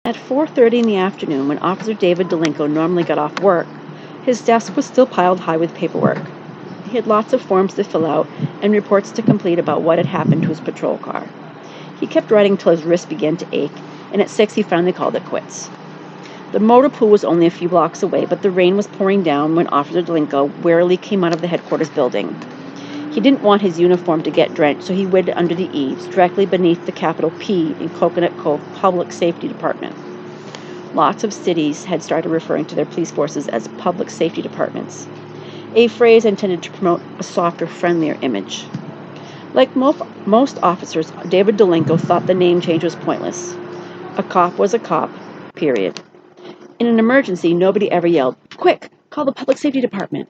At 4:30 in the afternoon, when Officer David Delinko normally got off work, his desk was still piled high with paperwork. He had lots of forms to fill out and reports to complete about what had happened to his patrol car. He kept writing till his wrist began to ache, and at 6 he finally called it quits. The motor pool was only a few blocks away, but the rain was pouring down when Officer Delinko warily came out of the headquarters building. He didn't want his uniform to get drenched, so he waited under the eaves, directly beneath the capital P in Coconut Cove Public Safety Department. Lots of cities had started referring to their police forces as public safety departments, a phrase intended to promote a softer, friendlier image. Like most officers, David Delinko thought the name change was pointless. A cop was a cop, period. In an emergency, nobody ever yelled, "Quick, call the public safety department."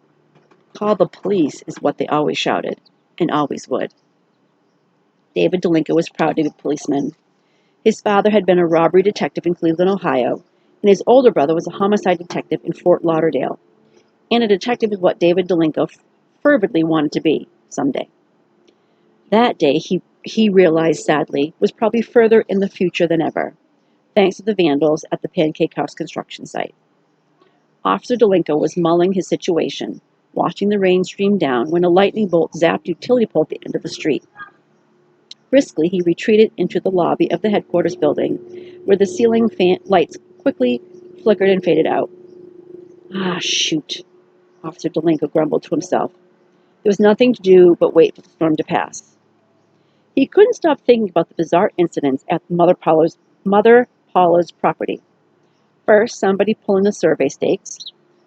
"Call the police" is what they always shouted, and always would. David Delinko was proud to be a policeman. His father had been a robbery detective in Cleveland, Ohio, and his older brother was a homicide detective in Fort Lauderdale. And a detective is what David Delinko fervently wanted to be someday. That day, he realized, sadly, was probably further in the future than ever, thanks to the vandals at the Pancake House construction site. Officer Delinko was mulling his situation, watching the rain stream down, when a lightning bolt zapped a utility pole at the end of the street. Briskly, he retreated into the lobby of the headquarters building, where the ceiling lights quickly flickered and faded out. "Ah, shoot," Officer Delinko grumbled to himself. There was nothing to do but wait for the storm to pass. He couldn't stop thinking about the bizarre incidents at Mother Paula's property. First, somebody pulling the survey stakes,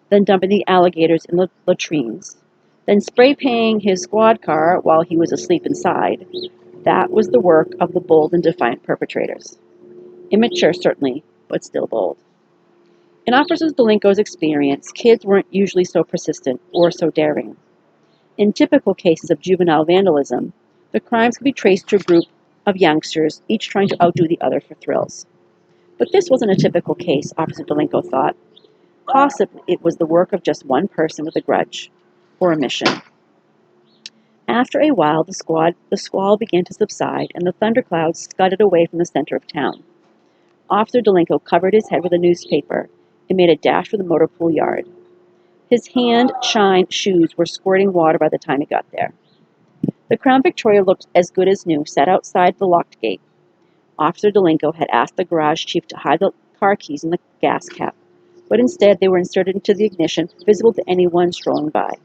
then dumping the alligators in the latrines, then spray painting his squad car while he was asleep inside. That was the work of the bold and defiant perpetrators. Immature, certainly, but still bold. In Officer Delinko's experience, kids weren't usually so persistent or so daring. In typical cases of juvenile vandalism, the crimes could be traced to a group of youngsters, each trying to outdo the other for thrills. But this wasn't a typical case, Officer Delinko thought. Possibly it was the work of just one person with a grudge or a mission. After a while, the squall began to subside, and the thunderclouds scudded away from the center of town. Officer Delinko covered his head with a newspaper and made a dash for the motor pool yard. His hand-shined shoes were squirting water by the time he got there. The Crown Victoria looked as good as new, sat outside the locked gate. Officer Delinko had asked the garage chief to hide the car keys in the gas cap, but instead they were inserted into the ignition, visible to anyone strolling by.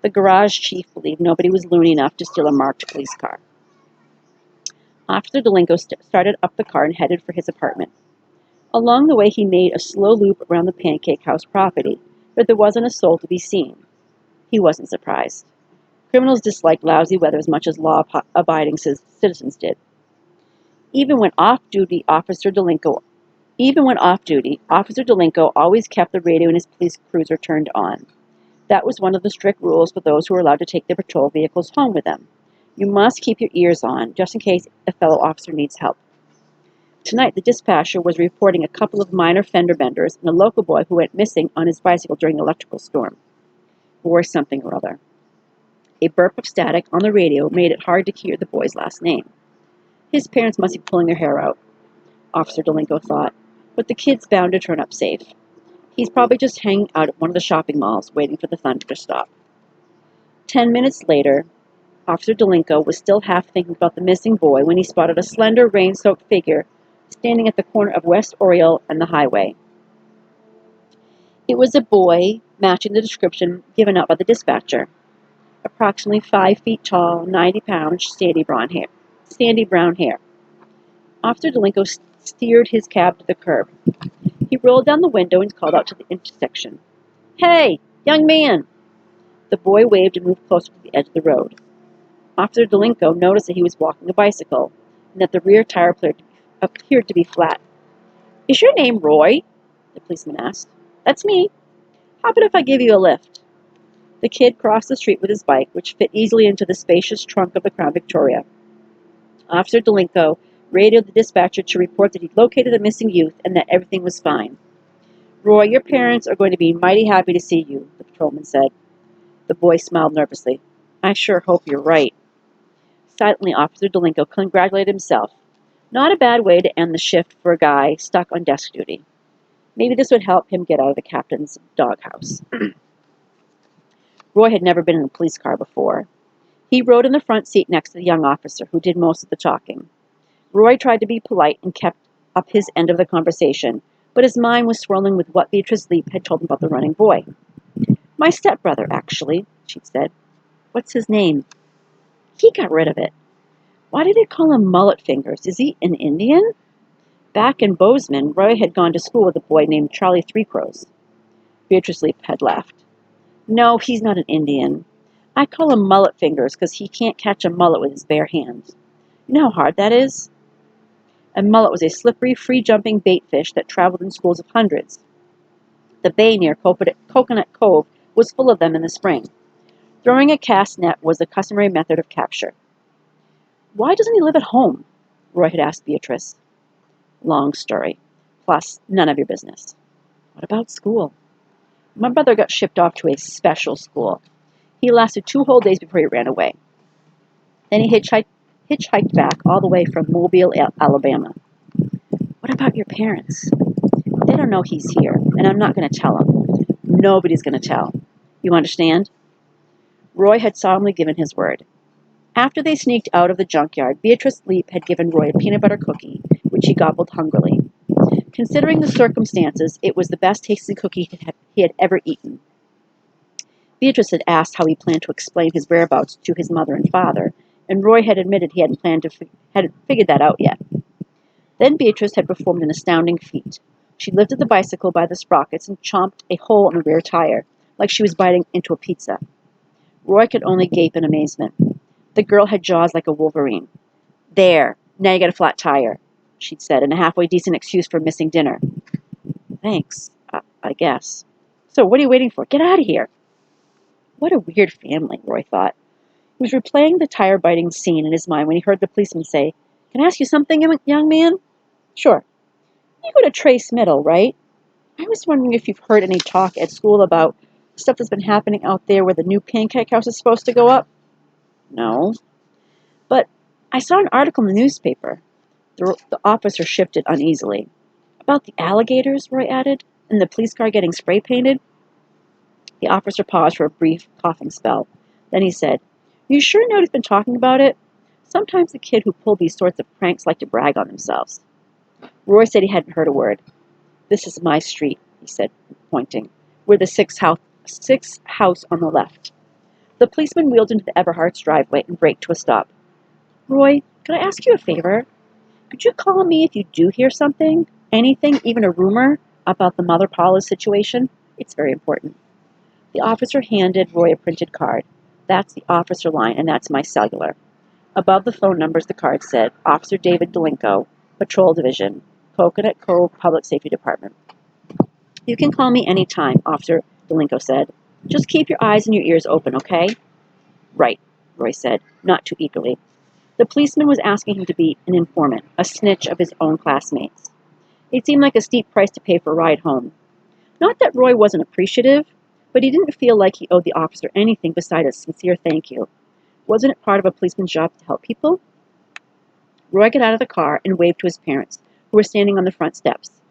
The garage chief believed nobody was loony enough to steal a marked police car. Officer Delinko started up the car and headed for his apartment. Along the way, he made a slow loop around the Pancake House property, but there wasn't a soul to be seen. He wasn't surprised. Criminals disliked lousy weather as much as law-abiding citizens did. Even when off-duty, Officer Delinko always kept the radio in his police cruiser turned on. That was one of the strict rules for those who were allowed to take their patrol vehicles home with them. You must keep your ears on, just in case a fellow officer needs help. Tonight, the dispatcher was reporting a couple of minor fender benders and a local boy who went missing on his bicycle during an electrical storm. Or something or other. A burp of static on the radio made it hard to hear the boy's last name. His parents must be pulling their hair out, Officer Delinko thought, but the kid's bound to turn up safe. He's probably just hanging out at one of the shopping malls, waiting for the thunder to stop. 10 minutes later, Officer Delinko was still half thinking about the missing boy when he spotted a slender, rain-soaked figure standing at the corner of West Oriole and the highway. It was a boy matching the description given out by the dispatcher. Approximately 5 feet tall, 90 pounds, sandy brown hair. Officer Delinko steered his cab to the curb. He rolled down the window and called out to the intersection. "Hey, young man!" The boy waved and moved closer to the edge of the road. Officer Delinko noticed that he was walking a bicycle, and that the rear tire appeared to be flat. "Is your name Roy?" the policeman asked. "That's me. How about if I give you a lift?" The kid crossed the street with his bike, which fit easily into the spacious trunk of the Crown Victoria. Officer Delinko radioed the dispatcher to report that he'd located the missing youth and that everything was fine. "Roy, your parents are going to be mighty happy to see you," the patrolman said. The boy smiled nervously. "I sure hope you're right." Silently, Officer Delinko congratulated himself. Not a bad way to end the shift for a guy stuck on desk duty. Maybe this would help him get out of the captain's doghouse. Roy had never been in a police car before. He rode in the front seat next to the young officer, who did most of the talking. Roy tried to be polite and kept up his end of the conversation, but his mind was swirling with what Beatrice Leap had told him about the running boy. "My stepbrother, actually," she said. "What's his name?" "He got rid of it." "Why do they call him Mullet Fingers? Is he an Indian?" Back in Bozeman, Roy had gone to school with a boy named Charlie Three Crows. Beatrice Leap had laughed. "No, he's not an Indian. I call him Mullet Fingers because he can't catch a mullet with his bare hands. You know how hard that is?" A mullet was a slippery, free-jumping bait fish that traveled in schools of hundreds. The bay near Coconut Cove was full of them in the spring. Throwing a cast net was the customary method of capture. "Why doesn't he live at home?" Roy had asked Beatrice. "Long story. Plus, none of your business." "What about school?" "My brother got shipped off to a special school. He lasted 2 whole days before he ran away. Then he hitchhiked back all the way from Mobile, Alabama." "What about your parents?" "They don't know he's here, and I'm not going to tell them. Nobody's going to tell. You understand?" Roy had solemnly given his word. After they sneaked out of the junkyard, Beatrice Leap had given Roy a peanut butter cookie, which he gobbled hungrily. Considering the circumstances, it was the best tasting cookie he had ever eaten. Beatrice had asked how he planned to explain his whereabouts to his mother and father, and Roy had admitted he hadn't figured that out yet. Then Beatrice had performed an astounding feat. She lifted the bicycle by the sprockets and chomped a hole in the rear tire, like she was biting into a pizza. Roy could only gape in amazement. The girl had jaws like a wolverine. "There, now you got a flat tire," she'd said, and a halfway decent excuse for missing dinner. "Thanks, I guess. So what are you waiting for? Get out of here." What a weird family, Roy thought. He was replaying the tire-biting scene in his mind when he heard the policeman say, "Can I ask you something, young man?" "Sure." "You go to Trace Middle, right? I was wondering if you've heard any talk at school about stuff that's been happening out there where the new pancake house is supposed to go up." "No." "But I saw an article in the newspaper." The officer shifted uneasily. "About the alligators," Roy added, "and the police car getting spray painted." The officer paused for a brief coughing spell. Then he said, "You sure nobody's been talking about it? Sometimes the kid who pulled these sorts of pranks like to brag on themselves." Roy said he hadn't heard a word. "This is my street," he said, pointing. "We're the sixth house on the left." The policeman wheeled into the Everhart's driveway and braked to a stop. "Roy, could I ask you a favor? Could you call me if you do hear something, anything, even a rumor, about the Mother Paula's situation? It's very important." The officer handed Roy a printed card. "That's the officer line, and that's my cellular." Above the phone numbers, the card said, "Officer David Delinko, Patrol Division, Coconut Cove Public Safety Department." "You can call me any time," Officer Delinko said. "Just keep your eyes and your ears open, okay?" "Right," Roy said, not too eagerly. The policeman was asking him to be an informant, a snitch of his own classmates. It seemed like a steep price to pay for a ride home. Not that Roy wasn't appreciative, but he didn't feel like he owed the officer anything beside a sincere thank you. Wasn't it part of a policeman's job to help people? Roy got out of the car and waved to his parents, who were standing on the front steps.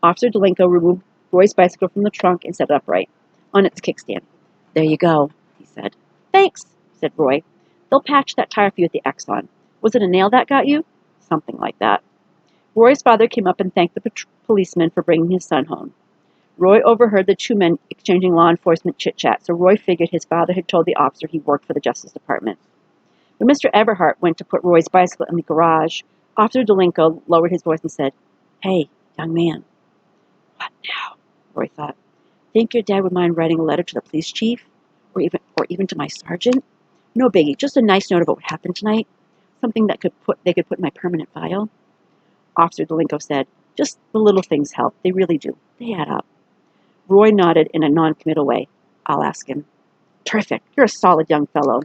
Officer Delinko removed Roy's bicycle from the trunk and set it upright on its kickstand. "There you go," he said. "Thanks," said Roy. "They'll patch that tire for you at the Exxon. Was it a nail that got you?" "Something like that." Roy's father came up and thanked the policeman for bringing his son home. Roy overheard the 2 men exchanging law enforcement chit-chat, so Roy figured his father had told the officer he worked for the Justice Department. When Mr. Everhart went to put Roy's bicycle in the garage, Officer Delinko lowered his voice and said, "Hey, young man." "What now?" Roy thought. "Think your dad would mind writing a letter to the police chief? Or even to my sergeant? No biggie, just a nice note about what happened tonight. Something that they could put in my permanent file." Officer Delinko said, "Just the little things help. They really do. They add up." Roy nodded in a non-committal way. "I'll ask him." "Terrific. You're a solid young fellow."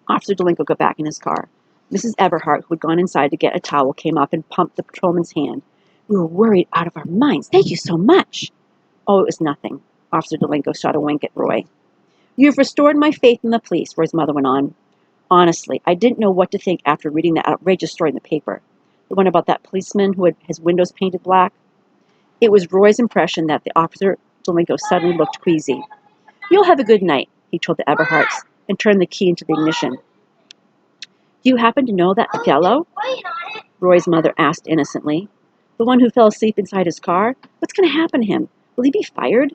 Officer Delinko got back in his car. Mrs. Everhart, who had gone inside to get a towel, came up and pumped the patrolman's hand. "We were worried out of our minds. Thank you so much." "Oh, it was nothing." Officer Delinko shot a wink at Roy. "You've restored my faith in the police," Roy's mother went on. "Honestly, I didn't know what to think after reading that outrageous story in the paper. The one about that policeman who had his windows painted black? It was Roy's impression that the Officer Delinko suddenly looked queasy. "You'll have a good night," he told the Everharts, and turned the key into the ignition. "Do you happen to know that fellow?" Roy's mother asked innocently. "The one who fell asleep inside his car? What's going to happen to him? Will he be fired?"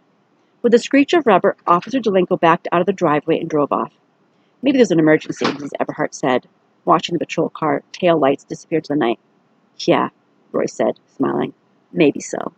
With a screech of rubber, Officer Delinko backed out of the driveway and drove off. "Maybe there's an emergency," Mrs. Everhart said, watching the patrol car tail lights disappear to the night. "Yeah," Roy said, smiling. "Maybe so."